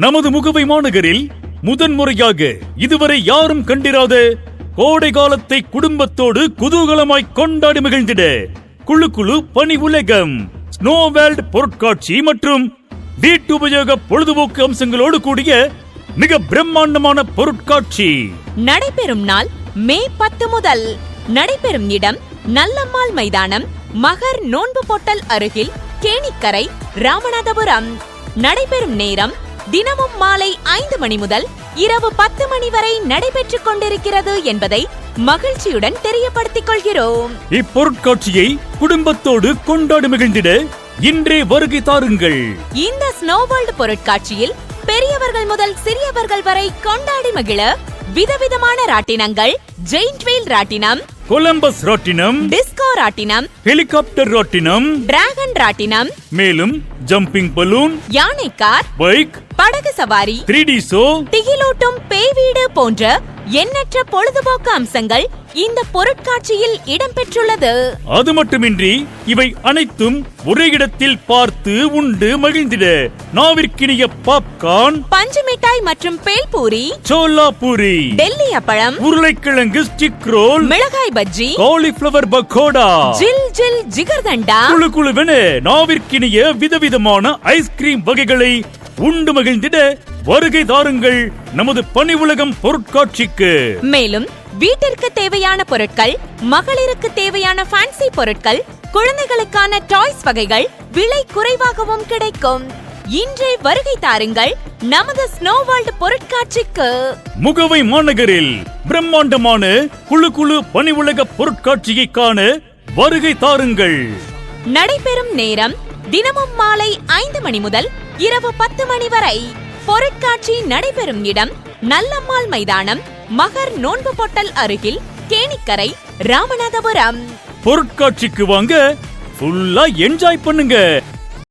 நமது முகவை மாநகரில் முதன்முறையாக இதுவரை யாரும் கண்டிராத கோடை காலத்தை குடும்பத்தோடு குதூகலமாய் கொண்டாடி மகிழ்ந்திட குழு குழு பனி உலகம் ஸ்னோ வேர்ல்ட் பொருட்காட்சி மற்றும் வீட்டு உபயோக பொழுதுபோக்கு அம்சங்களோடு கூடிய மிக பிரம்மாண்டமான பொருட்காட்சி நடைபெறும் நாள் மே 10 முதல். நடைபெறும் இடம் நல்லம்மாள் மைதானம், மகர் நோன்பு பொட்டல் அருகில், கேணிக்கரை, ராமநாதபுரம். நடைபெறும் நேரம் தினமும் மாலை 5 மணி முதல் இரவு 10 மணி வரை நடைபெற்றுக் கொண்டிருக்கிறது என்பதை மகிழ்ச்சியுடன் தெரியப்படுத்திக் கொள்கிறோம். இப்பொருட்காட்சியை குடும்பத்தோடு கொண்டாடி மகிழ்ந்திட இன்றே வருகை தாருங்கள். இந்த ஸ்னோ வேர்ல்ட் பொருட்காட்சியில் பெரியவர்கள் முதல் சிறியவர்கள் வரை கொண்டாடி மகிழ விதவிதமான ராட்டினங்கள், ஜெயிண்ட் வீல் ராட்டினம், கொலம்பஸ் ராட்டினம், டிஸ்கோ ராட்டினம், ஹெலிகாப்டர் ராட்டினம், டிராகன் ராட்டினம், மேலும் ஜம்பிங் பலூன், யானை கார், பைக், படகு சவாரி, 3D ஷோ, திகிலூட்டும் பேய் வீடு போன்ற எண்ணற்ற பொழுதுபோக்கு அம்சங்கள் இந்த பொருட்காட்சியில் இடம்பெற்றுள்ளது. அது மட்டுமின்றி இவை அனைத்தும் ஒரே இடத்தில் பார்த்து உண்டு மகிழ்ந்திட நாவிற்கினிய பாப்கார்ன், பஞ்சு மிட்டாய் மற்றும் பேல்பூரி, சோலா பூரி, டெல்லி அப்பளம், உருளைக்கிழங்கு ஸ்டிக் ரோல், மிளகாய் பஜ்ஜி, காலிஃபிளவர் பக்கோடா, ஜில் ஜில் ஜிகர்தண்டா, குழு குழுவென நாவிற்கினிய விதவிதமான ஐஸ்கிரீம் வகைகளை உண்டு மகிழ்ந்திட வருகை தாருங்கள் நமது பனி உலகம் பொருட்காட்சிக்கு. மேலும் வீட்டிற்கு தேவையான பொருட்கள், மகளிருக்கு தேவையான ஃபேன்சி பொருட்கள், குழந்தைகளுக்கான டாய்ஸ் வகைகள் விலை குறைவாகவும் கிடைக்கும். இன்றே வருகை தாருங்கள் நமது ஸ்னோ வேர்ல்ட் பொருட்காட்சிக்கு. முகவை மாநகரில் பிரம்மாண்டமான குழு குழு பனி உலக பொருட்காட்சியை காண வருகை தாருங்கள். நடைபெறும் நேரம் தினமும் மாலை 5 மணி முதல் இரவு 10 மணி வரை. பொருட்காட்சி நடைபெறும் இடம் நல்லம்மாள் மைதானம், மகர் நோன்பு பொட்டல் அருகில், கேணிக்கரை, ராமநாதபுரம். பொருட்காட்சிக்கு வாங்க, ஃபுல்லா என்ஜாய் பண்ணுங்க.